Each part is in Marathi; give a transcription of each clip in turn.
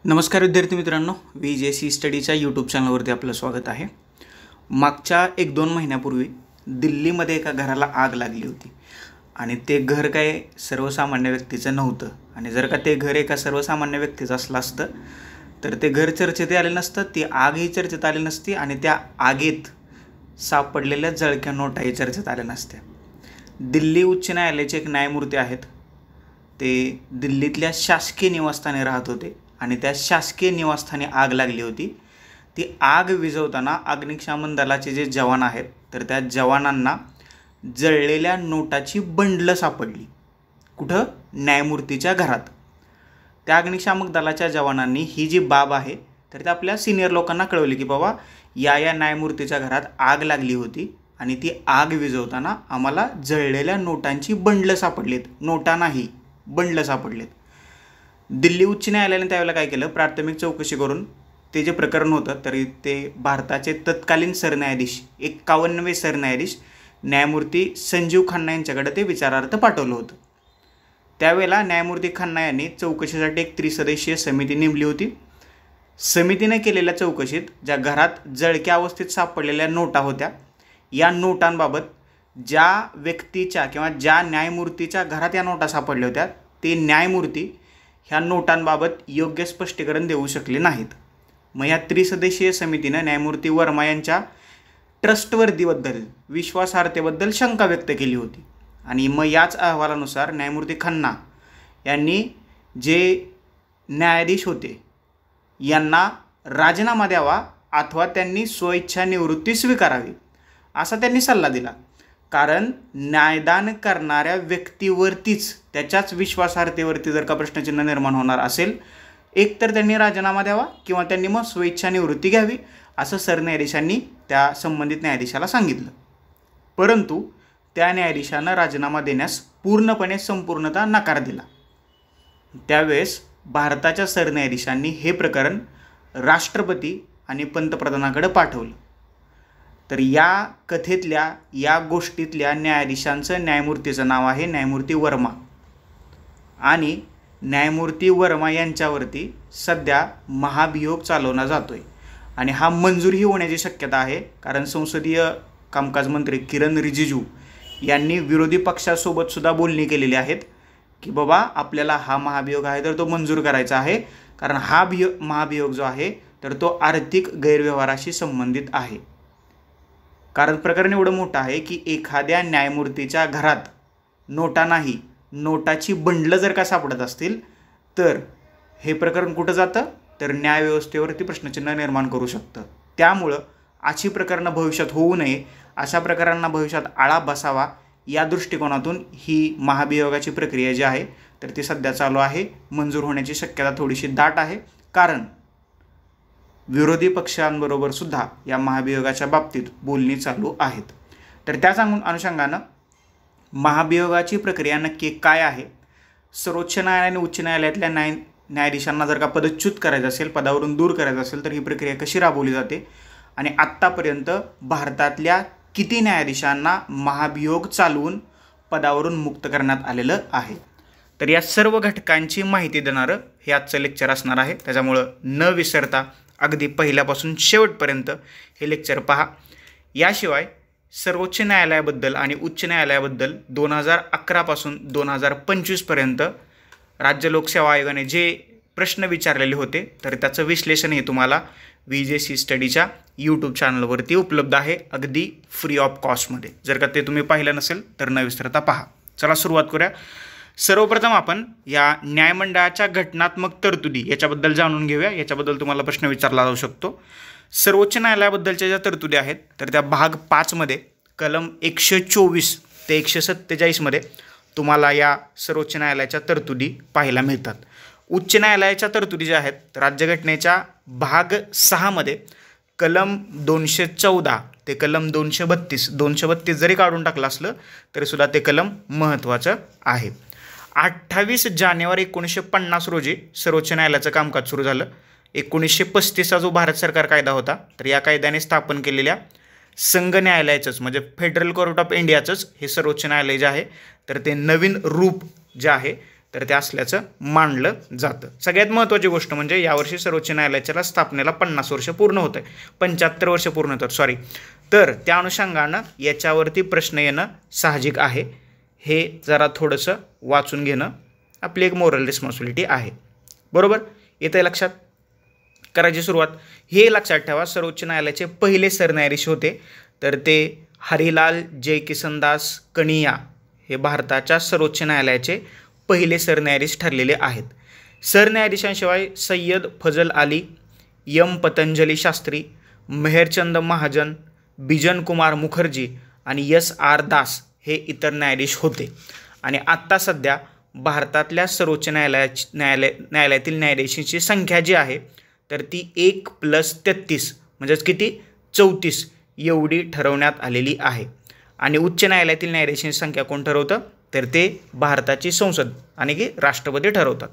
नमस्कार विद्यार्थी मित्रांनो, VJC स्टडीच्या यूट्यूब चॅनलवरती आपलं स्वागत आहे. मागच्या 1-2 महिन्यापूर्वी दिल्लीमध्ये एका घराला आग लागली होती आणि ते घर काय सर्वसामान्य व्यक्तीचं नव्हतं. आणि जर का ते घर एका सर्वसामान्य व्यक्तीचं असलं असतं तर ते घर चर्चेत आले नसतं, ती आगही चर्चेत आली नसती आणि त्या आगीत सापडलेल्या जळक्या नोटाही चर्चेत आल्या नसत्या. दिल्ली उच्च न्यायालयाचे एक न्यायमूर्ती आहेत. ते दिल्लीतल्या शासकीय निवासस्थानी राहत होते आणि त्या शासकीय निवासस्थानी आग लागली होती. ती आग विझवताना अग्निशमन दलाचे जे जवान आहेत तर त्या जवानांना जळलेल्या नोटाची बंडलं सापडली. कुठं? न्यायमूर्तीच्या घरात. त्या अग्निशामक दलाच्या जवानांनी ही जी बाब आहे तर त्या आपल्या सिनियर लोकांना कळवली की बाबा या न्यायमूर्तीच्या घरात आग लागली होती आणि ती आग विझवताना आम्हाला जळलेल्या नोटांची बंडलं सापडलीत. नोटा नाही, बंडलं सापडलेत. दिल्ली उच्च न्यायालयाने त्यावेळेला काय केलं, प्राथमिक चौकशी करून ते जे प्रकरण होतं तरी ते भारताचे तत्कालीन सरन्यायाधीश 51वे सरन्यायाधीश न्यायमूर्ती संजीव खन्ना यांच्याकडे ते विचारार्थ पाठवलं होतं. त्यावेळेला न्यायमूर्ती खन्ना यांनी चौकशीसाठी एक त्रिसदस्यीय समिती नेमली होती. समितीने केलेल्या चौकशीत ज्या घरात जळक्या अवस्थेत सापडलेल्या नोटा होत्या, या नोटांबाबत ज्या व्यक्तीच्या किंवा ज्या न्यायमूर्तीच्या घरात या नोटा सापडल्या होत्या ते न्यायमूर्ती ह्या नोटांबाबत योग्य स्पष्टीकरण देऊ शकले नाहीत. मग या त्रिसदस्यीय समितीनं न्यायमूर्ती वर्मा यांच्या ट्रस्टवर्दीबद्दल, विश्वासार्हतेबद्दल शंका व्यक्त केली होती. आणि मग याच अहवालानुसार न्यायमूर्ती खन्ना यांनी जे न्यायाधीश होते यांना राजीनामा द्यावा अथवा त्यांनी स्वइच्छा निवृत्ती स्वीकारावी असा त्यांनी सल्ला दिला. कारण न्यायदान करणाऱ्या व्यक्तीवरतीच, त्याच्याच विश्वासार्हतेवरती जर का प्रश्नचिन्ह निर्माण होणार असेल, एकतर त्यांनी राजीनामा द्यावा किंवा त्यांनी मग स्वेच्छा निवृत्ती घ्यावी असं सरन्यायाधीशांनी त्या संबंधित न्यायाधीशाला सांगितलं. परंतु त्या न्यायाधीशानं राजीनामा देण्यास संपूर्णतः नकार दिला. त्यावेळेस भारताच्या सरन्यायाधीशांनी हे प्रकरण राष्ट्रपती आणि पंतप्रधानाकडे पाठवलं. तर या कथेतल्या, या गोष्टीतल्या न्यायाधीशांचं, न्यायमूर्तीचं नाव आहे न्यायमूर्ती वर्मा. आणि न्यायमूर्ती वर्मा यांच्यावरती सध्या महाभियोग चालवला जातो आहे आणि हा मंजूरही होण्याची शक्यता आहे. कारण संसदीय कामकाज मंत्री किरण रिजिजू यांनी विरोधी पक्षासोबतसुद्धा बोलणी केलेली आहेत की बाबा आपल्याला हा महाभियोग आहे तर तो मंजूर करायचा आहे. कारण हा महाभियोग जो आहे तर तो आर्थिक गैरव्यवहाराशी संबंधित आहे. कारण प्रकरण एवढं मोठं आहे की एखाद्या न्यायमूर्तीच्या घरात नोटा नाही, नोटाची बंडलं जर का सापडत असतील तर हे प्रकरण कुठं जातं तर न्यायव्यवस्थेवरती प्रश्नचिन्ह निर्माण करू शकतं. त्यामुळं अशी प्रकरणं भविष्यात होऊ नये, अशा प्रकारांना भविष्यात आळा बसावा या दृष्टिकोनातून ही महाभियोगाची प्रक्रिया जी आहे तर ती सध्या चालू आहे. मंजूर होण्याची शक्यता थोडीशी दाट आहे. कारण विरोधी पक्षांबरोबर सुद्धा या महाभियोगाच्या बाबतीत बोलणी चालू आहेत. तर त्याच अनुषंगानं महाभियोगाची प्रक्रिया नक्की काय आहे, सर्वोच्च न्यायालय आणि उच्च न्यायालयातल्या न्यायाधीशांना जर का पदच्युत करायचं असेल, पदावरून दूर करायचं असेल तर ही प्रक्रिया कशी राबवली जाते आणि आत्तापर्यंत भारतातल्या किती न्यायाधीशांना महाभियोग चालवून पदावरून मुक्त करण्यात आलेलं आहे. तर या सर्व घटकांची माहिती देणारं हे आजचं लेक्चर असणार आहे. त्याच्यामुळं न विसरता अगदी पहिल्यापासून शेवटपर्यंत हे लेक्चर पहा. याशिवाय सर्वोच्च न्यायालयाबद्दल आणि उच्च न्यायालयाबद्दल 2011 पासून 2025पर्यंत राज्य लोकसेवा आयोगाने जे प्रश्न विचारलेले होते तर त्याचं विश्लेषणही तुम्हाला VJC स्टडीच्या यूट्यूब चॅनलवरती उपलब्ध आहे, अगदी फ्री ऑफ कॉस्टमध्ये. जर का ते तुम्ही पाहिलं नसेल तर न विसरता पहा. चला सुरुवात करूया. सर्वप्रथम आपण या न्यायमंडळाच्या घटनात्मक तरतुदी याच्याबद्दल जाणून घेऊया. याच्याबद्दल तुम्हाला प्रश्न विचारला जाऊ शकतो. सर्वोच्च न्यायालयाबद्दलच्या ज्या तरतुदी आहेत तर त्या भाग 5मध्ये कलम 124 ते 147मध्ये तुम्हाला या सर्वोच्च न्यायालयाच्या तरतुदी पाहायला मिळतात. उच्च न्यायालयाच्या तरतुदी ज्या आहेत तर राज्यघटनेच्या भाग 6मध्ये कलम 214 ते कलम 232 जरी काढून टाकलं असलं तरीसुद्धा ते कलम महत्त्वाचं आहे. 28 जानेवारी 1950 रोजी सर्वोच्च न्यायालयाचं कामकाज सुरू झालं. 1935 जो भारत सरकार कायदा होता तर या कायद्याने स्थापन केलेल्या संघ न्यायालयाचंच म्हणजे फेडरल कोर्ट ऑफ इंडियाचंच हे सर्वोच्च न्यायालय जे आहे तर ते नवीन रूप जे आहे तर ते असल्याचं मानलं जातं. सगळ्यात महत्त्वाची गोष्ट म्हणजे यावर्षी सर्वोच्च न्यायालयाच्या स्थापनेला 50 वर्ष पूर्ण होत आहे, 75 वर्ष पूर्ण होतात सॉरी. तर त्या अनुषंगानं याच्यावरती प्रश्न येणं साहजिक आहे. हे जरा थोडंसं वाचून घेणं आपली एक मोरल रिस्पॉन्सिबिलिटी आहे. बरोबर, येतं लक्षात. करायची सुरुवात. हे लक्षात ठेवा, सर्वोच्च न्यायालयाचे पहिले सरन्यायाधीश होते तर ते हरिलाल जय किसनदास कनिया हे भारताच्या सर्वोच्च न्यायालयाचे पहिले सरन्यायाधीश ठरलेले आहेत. सरन्यायाधीशांशिवाय सय्यद फजल आली, एम पतंजली शास्त्री, मेहरचंद महाजन, बिजन कुमार मुखर्जी आणि S.R. दास हे इतर न्यायाधीश होते. आणि आत्ता सध्या भारतातल्या सर्वोच्च न्यायालयातील न्यायाधीशांची संख्या जी आहे तर ती 1+33 म्हणजेच किती 34 एवढी ठरवण्यात आलेली आहे. आणि उच्च न्यायालयातील न्यायाधीशांची संख्या कोण ठरवतं तर ते भारताची संसद आणि की राष्ट्रपती ठरवतात.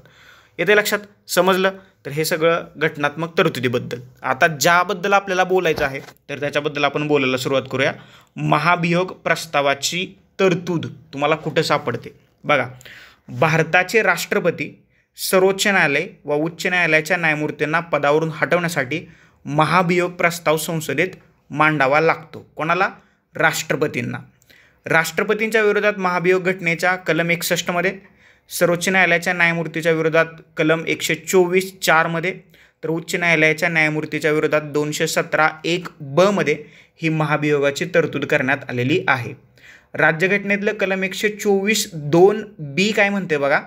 येते लक्षात. समजलं. तर हे सगळं घटनात्मक तरतुदीबद्दल. आता ज्याबद्दल आपल्याला बोलायचं आहे तर त्याच्याबद्दल आपण बोलायला सुरुवात करूया. महाभियोग प्रस्तावाची तरतूद तुम्हाला कुठं सापडते बघा. भारताचे राष्ट्रपती सर्वोच्च न्यायालय व उच्च न्यायालयाच्या न्यायमूर्तींना पदावरून हटवण्यासाठी महाभियोग प्रस्ताव संसदेत मांडावा लागतो. कोणाला? राष्ट्रपतींना. राष्ट्रपतींच्या विरोधात महाभियोग घटनेच्या कलम 61 मध्ये, सर्वोच्च न्यायालयाच्या न्यायमूर्तीच्या विरोधात कलम 124(4) मध्ये, तर उच्च न्यायालयाच्या न्यायमूर्तीच्या विरोधात 217(1)(ब) मध्ये ही महाभियोगाची तरतूद करण्यात आलेली आहे. राज्यघटनेतलं कलम 124(2)(b) काय म्हणते बघा.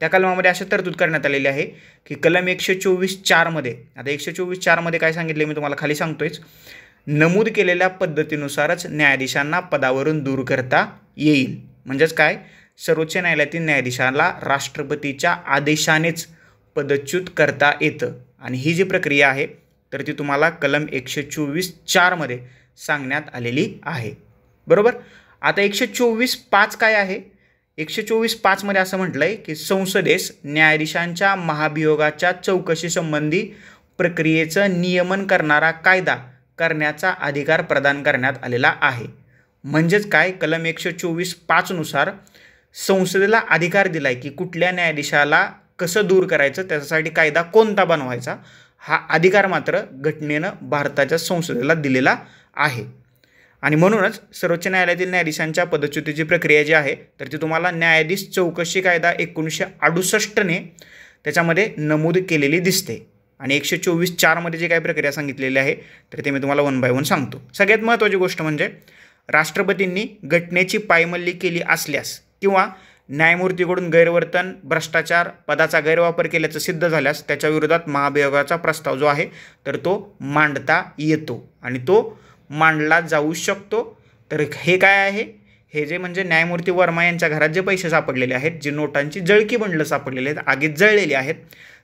त्या कलमामध्ये अशी तरतूद करण्यात आलेली आहे की कलम 124(4) मध्ये, आता 124(4) मध्ये काय सांगितले मी तुम्हाला खाली सांगतोयच, नमूद केलेल्या पद्धतीनुसारच न्यायाधीशांना पदावरून दूर करता येईल. म्हणजेच काय, सर्वोच्च न्यायालयातील न्यायाधीशाला राष्ट्रपतीच्या आदेशानेच पदच्युत करता येतं. आणि ही जी प्रक्रिया आहे तर ती तुम्हाला कलम 124(4) मध्ये सांगण्यात आलेली आहे. बरोबर. आता 124(5) काय आहे. 124(5) मध्ये असं म्हटलं आहे की संसदेस न्यायाधीशांच्या महाभियोगाच्या चौकशीसंबंधी प्रक्रियेचं नियमन करणारा कायदा करण्याचा अधिकार प्रदान करण्यात आलेला आहे. म्हणजेच काय, कलम 124(5) नुसार संसदेला अधिकार दिला आहे की कुठल्या न्यायाधीशाला कसं दूर करायचं, त्याच्यासाठी कायदा कोणता बनवायचा, हा अधिकार मात्र घटनेनं भारताच्या संसदेला दिलेला आहे. आणि म्हणूनच सर्वोच्च न्यायालयातील न्यायाधीशांच्या पदच्युतीची प्रक्रिया जी आहे तर ती तुम्हाला न्यायाधीश चौकशी कायदा 1968 ने त्याच्यामध्ये नमूद केलेली दिसते. आणि 124(4) मध्ये जे काही प्रक्रिया सांगितलेली आहे तर ते मी तुम्हाला 1 बाय 1 सांगतो. सगळ्यात महत्त्वाची गोष्ट म्हणजे राष्ट्रपतींनी घटनेची पायमल्ली केली असल्यास किंवा न्यायमूर्तीकडून गैरवर्तन, भ्रष्टाचार, पदाचा गैरवापर केल्याचं सिद्ध झाल्यास त्याच्या विरोधात महाभियोगाचा प्रस्ताव जो आहे तर तो मांडता येतो आणि तो मांडला जाऊ शकतो. तर हे काय आहे, हे जे म्हणजे न्यायमूर्ती वर्मा यांच्या घरात जे पैसे सापडलेले आहेत, जे नोटांची जळकी बंडलं सापडलेले आहेत, आगीत जळलेली आहेत,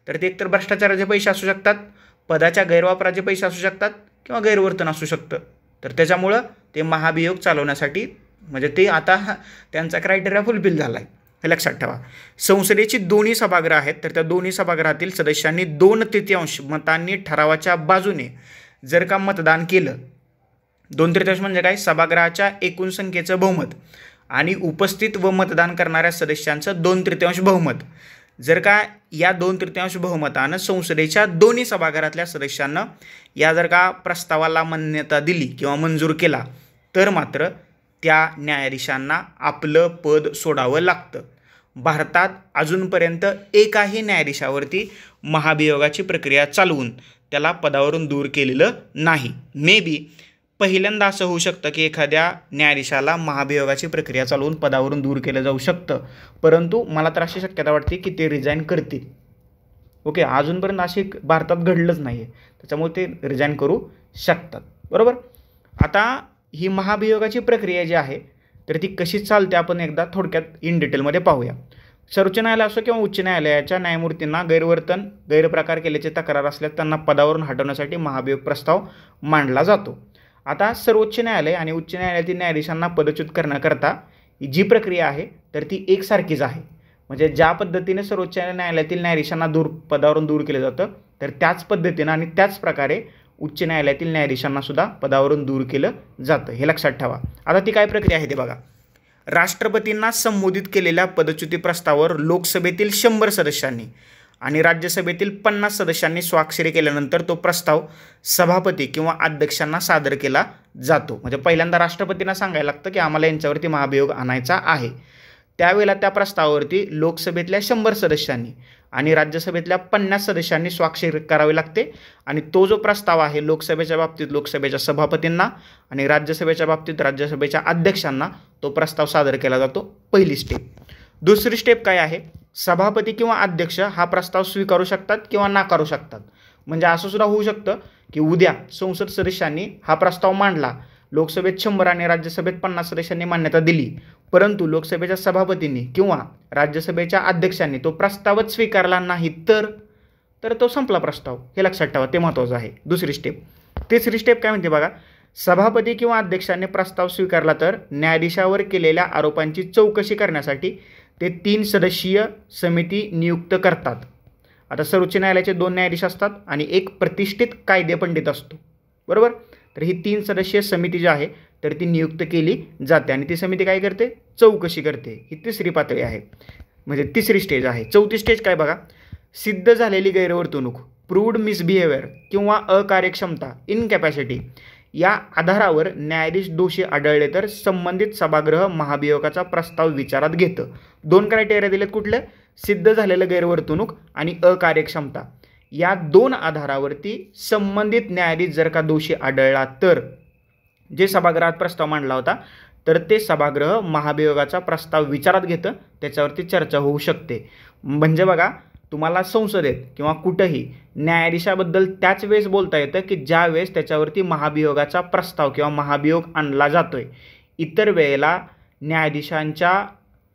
तर ते एकतर भ्रष्टाचाराचे पैसे असू शकतात, पदाच्या गैरवापराचे पैसे असू शकतात किंवा गैरवर्तन असू शकतं. तर त्याच्यामुळं ते महाभियोग चालवण्यासाठी म्हणजे ते आता त्यांचा क्रायटेरिया फुलफिल झाला आहे, हे लक्षात ठेवा. संसदेची दोन्ही सभागृह आहेत तर त्या दोन्ही सभागृहातील सदस्यांनी 2/3 मतांनी ठरावाच्या बाजूने जर का मतदान केलं, 2/3 म्हणजे काय, सभागृहाच्या एकूण संख्येचं बहुमत आणि उपस्थित व मतदान करणाऱ्या सदस्यांचं 2/3 बहुमत, जर का या 2/3 बहुमतानं संसदेच्या दोन्ही सभागृहातल्या सदस्यांना या जर का प्रस्तावाला मान्यता दिली किंवा मंजूर केला तर मात्र त्या न्यायाधीशांना आपलं पद सोडावं लागतं. भारतात अजूनपर्यंत एकाही न्यायाधीशावरती महाभियोगाची प्रक्रिया चालवून त्याला पदावरून दूर केलेलं नाही. मे बी पहिल्यांदा असं होऊ शकतं की एखाद्या न्यायाधीशाला महाभियोगाची प्रक्रिया चालवून पदावरून दूर केलं जाऊ शकतं, परंतु मला तर अशी शक्यता वाटते की ते रिझाईन करतील. ओके, अजूनपर्यंत अशी भारतात घडलंच नाही आहे, त्याच्यामुळे ते रिझाईन करू शकतात. बरोबर. आता ही महाभियोगाची प्रक्रिया जी आहे तर ती कशी चालते आपण एकदा थोडक्यात इन डिटेलमध्ये पाहूया. सर्वोच्च न्यायालय असो किंवा उच्च न्यायालयाच्या न्यायमूर्तींना गैरवर्तन, गैरप्रकार केल्याचे तक्रार असल्यास त्यांना पदावरून हटवण्यासाठी महाभियोग प्रस्ताव मांडला जातो. आता सर्वोच्च न्यायालय आणि उच्च न्यायालयातील न्यायाधीशांना पदच्युत करण्याकरता जी प्रक्रिया आहे तर ती एकसारखीच आहे. म्हणजे ज्या पद्धतीने सर्वोच्च न्यायालयातील न्यायाधीशांना पदावरून दूर केलं जातं तर त्याच पद्धतीनं आणि त्याच प्रकारे उच्च न्यायालयातील न्यायाधीशांना सुद्धा पदावरून दूर केलं जातं, हे लक्षात ठेवा. आता ती काय प्रक्रिया आहे ते बघा. राष्ट्रपतींना संबोधित केलेल्या पदच्युती प्रस्तावावर लोकसभेतील 100 सदस्यांनी आणि राज्यसभेतील 50 सदस्यांनी स्वाक्षरी केल्यानंतर तो प्रस्ताव सभापती किंवा अध्यक्षांना सादर केला जातो. म्हणजे पहिल्यांदा राष्ट्रपतींना सांगायला लागतं की आम्हाला यांच्यावरती महाभियोग आणायचा आहे. त्यावेळेला त्या प्रस्तावावरती लोकसभेतल्या 100 सदस्यांनी आणि राज्यसभेतल्या 50 सदस्यांनी स्वाक्षरी करावी लागते आणि तो जो प्रस्ताव आहे लोकसभेच्या बाबतीत लोकसभेच्या सभापतींना आणि राज्यसभेच्या बाबतीत राज्यसभेच्या अध्यक्षांना तो प्रस्ताव सादर केला जातो. पहिली स्टेप. दुसरी स्टेप काय आहे? सभापती किंवा अध्यक्ष हा प्रस्ताव स्वीकारू शकतात किंवा नाकारू शकतात. म्हणजे असं सुद्धा होऊ शकतं की उद्या संसद सदस्यांनी हा प्रस्ताव मांडला, लोकसभेत 100 आणि राज्यसभेत 50 सदस्यांनी मान्यता दिली, परंतु लोकसभेच्या सभापतींनी किंवा राज्यसभेच्या अध्यक्षांनी तो प्रस्तावच स्वीकारला नाही तर तो संपला प्रस्ताव. हे लक्षात ठेवा, ते महत्त्वाचं आहे. दुसरी स्टेप. तिसरी स्टेप काय म्हणते बघा. सभापती किंवा अध्यक्षांनी प्रस्ताव स्वीकारला तर न्यायाधीशावर केलेल्या आरोपांची चौकशी करण्यासाठी ते 3 सदस्यीय समिती नियुक्त करतात. आता सर्वोच्च न्यायालयाचे 2 न्यायाधीश असतात आणि एक प्रतिष्ठित कायदेपंडित असतो, बरोबर. तर ही 3 सदस्यीय समिती जी आहे तर ती नियुक्त केली जाते आणि ती समिती काय करते? चौकशी करते. ही तिसरी पातळी आहे, म्हणजे तिसरी स्टेज आहे. चौथी स्टेज काय बघा. सिद्ध झालेली गैरवर्तणूक, प्रूव्ड मिसबिहेवियर किंवा अकार्यक्षमता, इनकॅपॅसिटी या आधारावर न्यायाधीश दोषी आढळले तर संबंधित सभागृह महाभियोगाचा प्रस्ताव विचारात घेतं. 2 क्रायटेरिया दिलेत. कुठले? सिद्ध झालेलं गैरवर्तणूक आणि अकार्यक्षमता. या 2 आधारावरती संबंधित न्यायाधीश जर का दोषी आढळला तर जे सभागृहात प्रस्ताव मांडला होता तर ते सभागृह महाभियोगाचा प्रस्ताव विचारात घेतं, त्याच्यावरती चर्चा होऊ शकते. म्हणजे बघा, तुम्हाला संसदेत किंवा कुठंही न्यायाधीशाबद्दल त्याच वेळेस बोलता येतं की ज्या वेळेस त्याच्यावरती महाभियोगाचा प्रस्ताव किंवा महाभियोग आणला जातोय. इतर वेळेला न्यायाधीशांच्या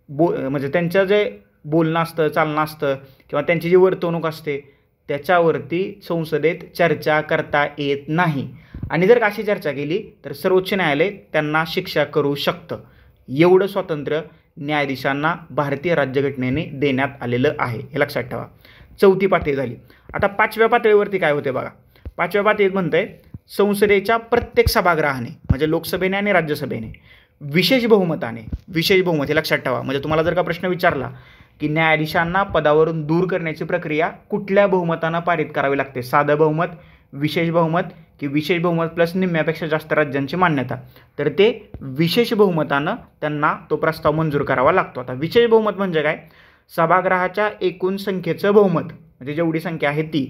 म्हणजे त्यांचं जे बोलणं असतं, चालणं असतं किंवा त्यांची जी वर्तवणूक असते त्याच्यावरती संसदेत चर्चा करता येत नाही. आणि जर अशी चर्चा केली तर सर्वोच्च न्यायालय त्यांना शिक्षा करू शकतं. एवढं स्वातंत्र्य न्यायाधीशांना भारतीय राज्यघटनेने देण्यात आलेलं आहे, हे लक्षात ठेवा. चौथी पातळी झाली. आता 5व्या पातळीवरती काय होते बघा. 5व्या पातळीत म्हणतंय संसदेच्या प्रत्येक सभागृहाने म्हणजे लोकसभेने आणि राज्यसभेने विशेष बहुमताने, विशेष बहुमत हे लक्षात ठेवा. म्हणजे तुम्हाला जर का प्रश्न विचारला की न्यायाधीशांना पदावरून दूर करण्याची प्रक्रिया कुठल्या बहुमतानं पारित करावी लागते, साधं बहुमत, विशेष बहुमत की विशेष बहुमत प्लस निम्म्यापेक्षा जास्त राज्यांची मान्यता, तर ते विशेष बहुमतानं त्यांना तो प्रस्ताव मंजूर करावा लागतो. आता विशेष बहुमत म्हणजे काय? सभागृहाच्या एकूण संख्येचं बहुमत म्हणजे जेवढी संख्या आहे ती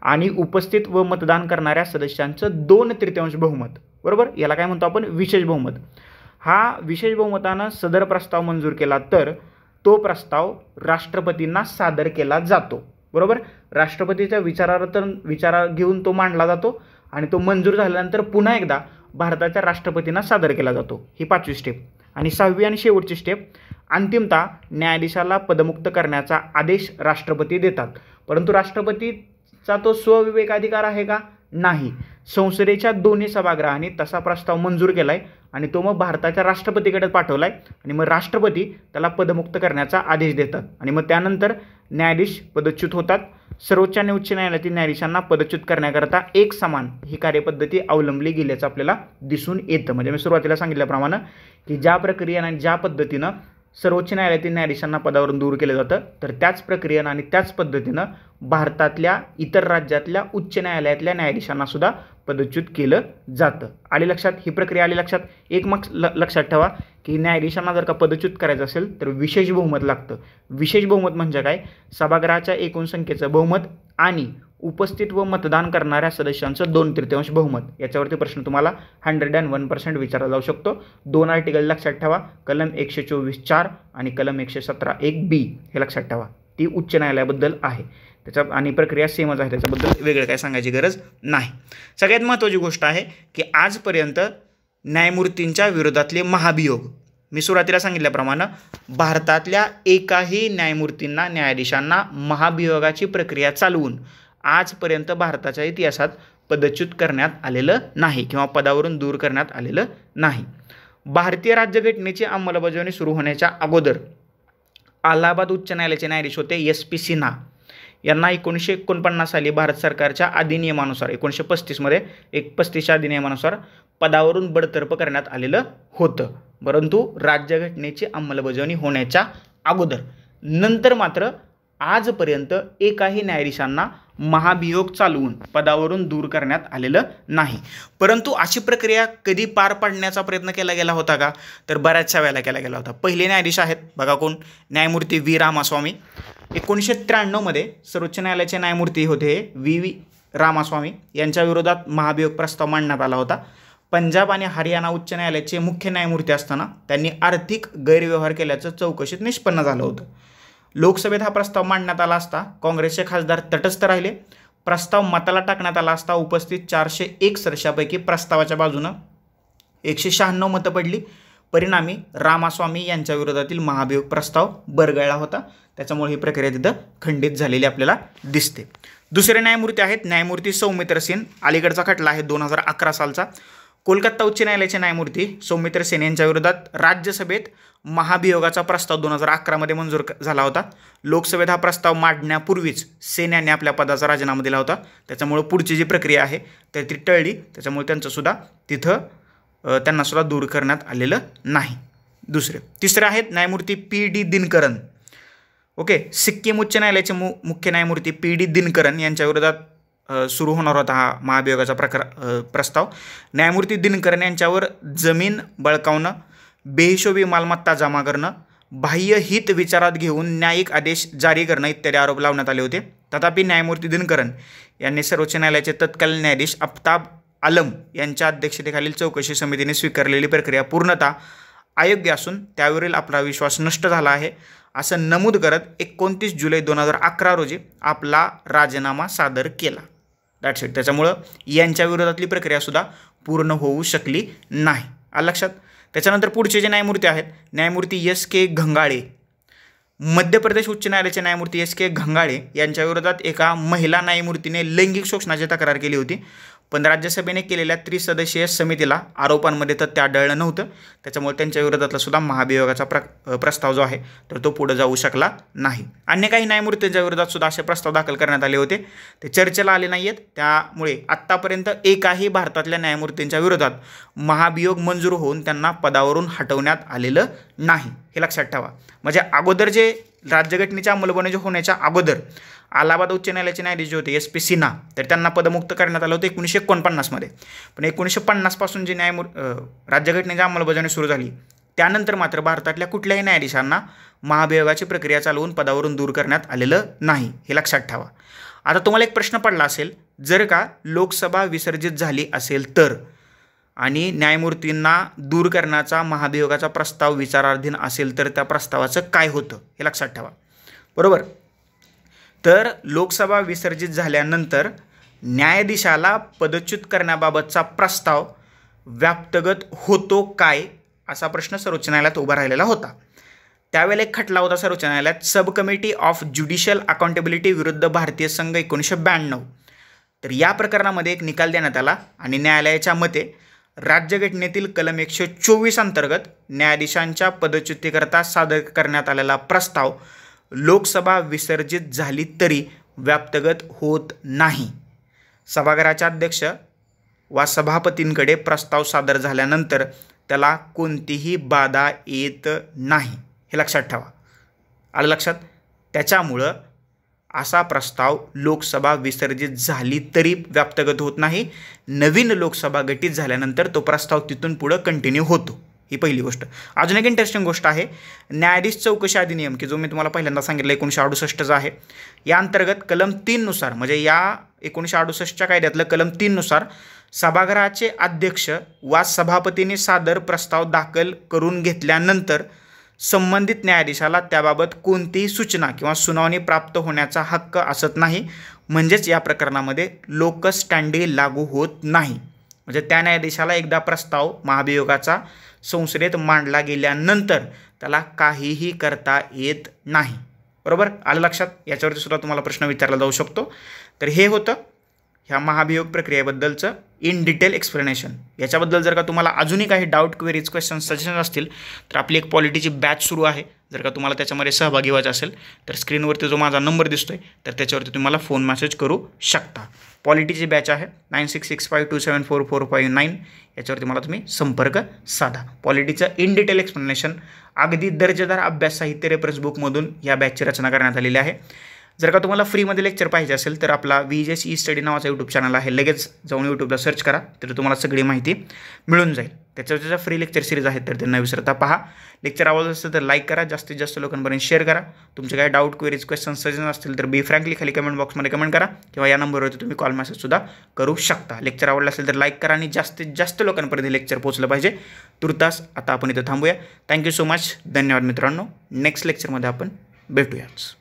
आणि उपस्थित व मतदान करणाऱ्या सदस्यांचं 2/3 बहुमत, बरोबर. याला काय म्हणतो आपण? विशेष बहुमत. हा विशेष बहुमतानं सदर प्रस्ताव मंजूर केला तर तो प्रस्ताव राष्ट्रपतींना सादर केला जातो, बरोबर. राष्ट्रपतीच्या विचारा घेऊन तो मांडला जातो आणि तो मंजूर झाल्यानंतर पुन्हा एकदा भारताच्या राष्ट्रपतींना सादर केला जातो. ही 5वी स्टेप. आणि 6वी आणि शेवटची स्टेप. अंतिमतः न्यायाधीशाला पदमुक्त करण्याचा आदेश राष्ट्रपती देतात, परंतु राष्ट्रपतीचा तो स्वविवेकाधिकार आहे का? नाही. संसदेच्या दोन्ही सभागृहांनी तसा प्रस्ताव मंजूर केला आहे आणि तो मग भारताच्या राष्ट्रपतीकडे पाठवला आहे आणि मग राष्ट्रपती त्याला पदमुक्त करण्याचा आदेश देतात आणि मग त्यानंतर न्यायाधीश पदच्युत होतात. सर्वोच्च आणि उच्च न्यायालयातील न्यायाधीशांना पदच्युत करण्याकरता एक समान ही कार्यपद्धती अवलंबली गेल्याचं आपल्याला दिसून येतं. म्हणजे मी सुरुवातीला सांगितल्याप्रमाणे की ज्या प्रक्रियेनं आणि ज्या पद्धतीनं सर्वोच्च न्यायालयातील न्यायाधीशांना पदावरून दूर केलं जातं तर त्याच प्रक्रियेनं आणि त्याच पद्धतीनं भारतातल्या इतर राज्यातल्या उच्च न्यायालयातल्या न्यायाधीशांना सुद्धा पदच्युत केलं जातं. आली लक्षात? ही प्रक्रिया आली लक्षात? एक मग लक्षात ठेवा की न्यायाधीशांना जर का पदच्युत करायचं असेल तर विशेष बहुमत लागतं. विशेष बहुमत म्हणजे काय? सभागृहाच्या एकूण संख्येचं बहुमत आणि उपस्थित व मतदान करणाऱ्या सदस्यांचं 2/3 बहुमत. याच्यावरती प्रश्न तुम्हाला 101% विचारला जाऊ शकतो. 2 आर्टिकल लक्षात ठेवा, कलम 124(4) आणि कलम 117(1)(b) हे लक्षात ठेवा. ती उच्च न्यायालयाबद्दल आहे त्याच्या आणि प्रक्रिया सेमच आहे, त्याच्याबद्दल वेगळं काय सांगायची गरज नाही. सगळ्यात महत्त्वाची गोष्ट आहे की आजपर्यंत न्यायमूर्तींच्या विरोधातले महाभियोग मी सुरुवातीला सांगितल्याप्रमाणे भारतातल्या एकाही न्यायमूर्तींना न्यायाधीशांना महाभियोगाची प्रक्रिया चालवून आजपर्यंत भारताच्या इतिहासात पदच्युत करण्यात आलेलं नाही किंवा पदावरून दूर करण्यात आलेलं नाही. भारतीय राज्यघटनेची अंमलबजावणी सुरू होण्याच्या अगोदर अलाहाबाद उच्च न्यायालयाचे न्यायाधीश होते SP सिन्हा. यांना 1949 साली भारत सरकारच्या अधिनियमानुसार 1935 मध्ये 35च्या अधिनियमानुसार पदावरून बडतर्फ करण्यात आलेलं होतं. परंतु राज्यघटनेची अंमलबजावणी होण्याच्या अगोदर. नंतर मात्र आजपर्यंत एकाही न्यायाधीशांना महाभियोग चालवून पदावरून दूर करण्यात आलेलं नाही. परंतु अशी प्रक्रिया कधी पार पाडण्याचा प्रयत्न केला गेला होता का, तर बऱ्याचशा वेळेला केला गेला होता. पहिले न्यायाधीश आहेत बघा कोण, न्यायमूर्ती व्ही रामास्वामी. 1993 मध्ये सर्वोच्च न्यायालयाचे न्यायमूर्ती होते व्ही रामास्वामी. यांच्या विरोधात महाभियोग प्रस्ताव मांडण्यात आला होता. पंजाब आणि हरियाणा उच्च न्यायालयाचे मुख्य न्यायमूर्ती असताना त्यांनी आर्थिक गैरव्यवहार केल्याचं चौकशीत निष्पन्न झालं होतं. लोकसभेत हा प्रस्ताव मांडण्यात आला असता काँग्रेसचे खासदार तटस्थ राहिले. प्रस्ताव मताला टाकण्यात आला असता उपस्थित 401 सदस्यापैकी प्रस्तावाच्या बाजूनं 196 मतं पडली. परिणामी रामास्वामी यांच्या विरोधातील महाभियोग प्रस्ताव बरगळला होता. त्याच्यामुळे ही प्रक्रिया तिथं खंडित झालेली आपल्याला दिसते. दुसरे न्यायमूर्ती आहेत न्यायमूर्ती सौमित्र सेन. अलीकडचा खटला आहे 2011 सालचा. कोलकाता उच्च न्यायालयाचे न्यायमूर्ती सौमित्र सेन यांच्या विरोधात राज्यसभेत महाभियोगाचा प्रस्ताव 2011 मध्ये मंजूर झाला होता. लोकसभेत हा प्रस्ताव मांडण्यापूर्वीच सेन यांनी आपल्या पदाचा राजीनामा दिला होता. त्याच्यामुळे पुढची जी प्रक्रिया आहे तर ती टळली. त्याच्यामुळे त्यांचंसुद्धा तिथं त्यांनासुद्धा दूर करण्यात आलेलं नाही. तिसरे आहेत न्यायमूर्ती PD दिनकरन. ओके, सिक्कीम उच्च न्यायालयाचे मुख्य न्यायमूर्ती PD दिनकरन यांच्या विरोधात सुरू होणार होता हा महाभियोगाचा प्रस्ताव. न्यायमूर्ती दिनकरन यांच्यावर जमीन बळकावणं, बेहिशोबी मालमत्ता जमा करणं, बाह्य हित विचारात घेऊन न्यायिक आदेश जारी करणं इत्यादी आरोप लावण्यात आले होते. तथापि न्यायमूर्ती दिनकरन यांनी सर्वोच्च न्यायालयाचे तत्कालीन न्यायाधीश आफताब आलम यांच्या अध्यक्षतेखालील चौकशी समितीने स्वीकारलेली प्रक्रिया पूर्णतः अयोग्य असून त्यावरील आपला विश्वास नष्ट झाला आहे असं नमूद करत 29 जुलै 2011 रोजी आपला राजीनामा सादर केला. That's it. त्याच्यामुळं यांच्या विरोधातली प्रक्रियासुद्धा पूर्ण होऊ शकली नाही. आलं लक्षात. त्याच्यानंतर पुढचे जे न्यायमूर्ती आहेत न्यायमूर्ती S.K. घंगाळे. मध्य प्रदेश उच्च न्यायालयाचे न्यायमूर्ती S.K. घंगाळे यांच्या विरोधात एका महिला न्यायमूर्तीने लैंगिक शोषणाची तक्रार केली होती. पण राज्यसभेने केलेल्या त्रिसदस्यीय समितीला आरोपांमध्ये तथ्य आढळलं नव्हतं. त्याच्यामुळे त्यांच्या विरोधातला सुद्धा महाभियोगाचा प्रस्ताव जो आहे तर तो पुढे जाऊ शकला नाही. अन्य काही न्यायमूर्तींच्या विरोधात सुद्धा असे प्रस्ताव दाखल करण्यात आले होते. ते चर्चेला आले नाही आहेत. त्यामुळे आत्तापर्यंत एकाही भारतातल्या न्यायमूर्तींच्या विरोधात महाभियोग मंजूर होऊन त्यांना पदावरून हटवण्यात आलेलं नाही. हे लक्षात ठेवा. म्हणजे अगोदर जे राज्यघटनेच्या अंमलबजावणी होण्याच्या अगोदर अलाहाबाद उच्च न्यायालयाचे न्यायाधीश जे होते SP सिन्हा तर त्यांना पदमुक्त करण्यात आलं होतं 1949 मध्ये. पण 1950 पासून जे राज्यघटनेची अंमलबजावणी सुरू झाली त्यानंतर मात्र भारतातल्या कुठल्याही न्यायाधीशांना महाभियोगाची प्रक्रिया चालवून पदावरून दूर करण्यात आलेलं नाही. हे लक्षात ठेवा. आता तुम्हाला एक प्रश्न पडला असेल, जर का लोकसभा विसर्जित झाली असेल तर आणि न्यायमूर्तींना दूर करण्याचा महाभियोगाचा प्रस्ताव विचाराधीन असेल तर त्या प्रस्तावाचं काय होतं हे लक्षात ठेवा. बरोबर. तर लोकसभा विसर्जित झाल्यानंतर न्यायाधीशाला पदच्युत करण्याबाबतचा प्रस्ताव व्याप्तगत होतो काय असा प्रश्न सर्वोच्च न्यायालयात उभा राहिलेला होता. त्यावेळेला एक खटला होता सर्वोच्च न्यायालयात सब कमिटी ऑफ ज्युडिशियल अकाउंटेबिलिटी विरुद्ध भारतीय संघ 1992. तर या प्रकरणामध्ये एक निकाल देण्यात आला आणि न्यायालयाच्या मते राज्यघटनेतील कलम 124 अंतर्गत न्यायाधीशांच्या पदच्युतीकरता सादर करण्यात आलेला प्रस्ताव लोकसभा विसर्जित झाली तरी व्याप्तगत होत नाही. सभागृहाच्या अध्यक्ष वा सभापतींकडे प्रस्ताव सादर झाल्यानंतर त्याला कोणतीही बाधा येत नाही. हे लक्षात ठेवा. आलं लक्षात. त्याच्यामुळं असा प्रस्ताव लोकसभा विसर्जित झाली तरी व्याप्तगत होत नाही. नवीन लोकसभा गठीत झाल्यानंतर तो प्रस्ताव तिथून पुढं कंटिन्यू होतो. ही पहिली गोष्ट. अजून एक इंटरेस्टिंग गोष्ट आहे न्यायाधीश चौकशी अधिनियम की जो मी तुम्हाला पहिल्यांदा सांगितलं 1968चा आहे. या अंतर्गत कलम 3 नुसार म्हणजे या 1968च्या कायद्यातलं कलम 3 नुसार सभागृहाचे अध्यक्ष वा सभापतीने सादर प्रस्ताव दाखल करून घेतल्यानंतर संबंधित न्यायाधीशाला त्याबाबत कोणतीही सूचना किंवा सुनावणी प्राप्त होण्याचा हक्क असत नाही. म्हणजेच या प्रकरणामध्ये लोकस स्टँडी लागू होत नाही. म्हणजे त्या न्यायाधीशाला एकदा प्रस्ताव महाभियोगाचा संसदेत मांडला गेल्यानंतर त्याला काहीही करता येत नाही. बरोबर. आलं लक्षात. याच्यावरती सुद्धा तुम्हाला प्रश्न विचारला जाऊ शकतो. तर हे होतं ह्या महाभियोग प्रक्रियेबद्दलचं इन डिटेल एक्सप्लेनेशन. याच्याबद्दल जर का तुम्हाला अजूनही काही डाऊट, क्वेरीज, क्वेश्चन, सजेशन असतील तर आपली एक पॉलिटीची बॅच सुरू आहे. जर का तुम्हाला त्याच्यामध्ये सहभागी व्हायचं असेल तर स्क्रीनवरती जो माझा नंबर दिसतो आहे तर त्याच्यावरती तुम्ही मला फोन मेसेज करू शकता. पॉलिटीची बॅच आहे 9665274459 याच्यावरती मला तुम्ही संपर्क साधा. पॉलिटीचं इन डिटेल एक्सप्लेनेशन अगदी दर्जेदार अभ्यास साहित्य रेफरन्स बुकमधून या बॅचची रचना करण्यात आलेली आहे. जर का तुम्हाला फ्रीमध्ये लेक्चर पाहिजे असेल तर आपला VJS ई-स्टडी नावाचा यूट्यूब चॅनल आहे. लगेच जाऊन यूट्यूबला सर्च करा तर तुम्हाला सगळी माहिती मिळून जाईल. त्याच्यावर फ्री लेक्चर सिरीज आहेत तर ते न विसरता पहा. लेक्चर आवडत असेल तर लाईक करा, जास्तीत जास्त लोकांपर्यंत शेअर करा. तुमचे काही डाऊट, क्वेरीज, क्वेश्चन, सजेशन असतील तर बी फ्रँकली खाली कमेंट बॉक्समध्ये कमेंट करा किंवा या नंबरवरती तुम्ही कॉल मेसेजसुद्धा करू शकता. लेक्चर आवडलं असेल तर लाईक करा आणि जास्तीत जास्त लोकांपर्यंत लेक्चर पोहोचलं पाहिजे. तुर्तास आता आपण इथं थांबूया. Thank you so much. धन्यवाद मित्रांनो. नेक्स्ट लेक्चरमध्ये आपण भेटूयाच.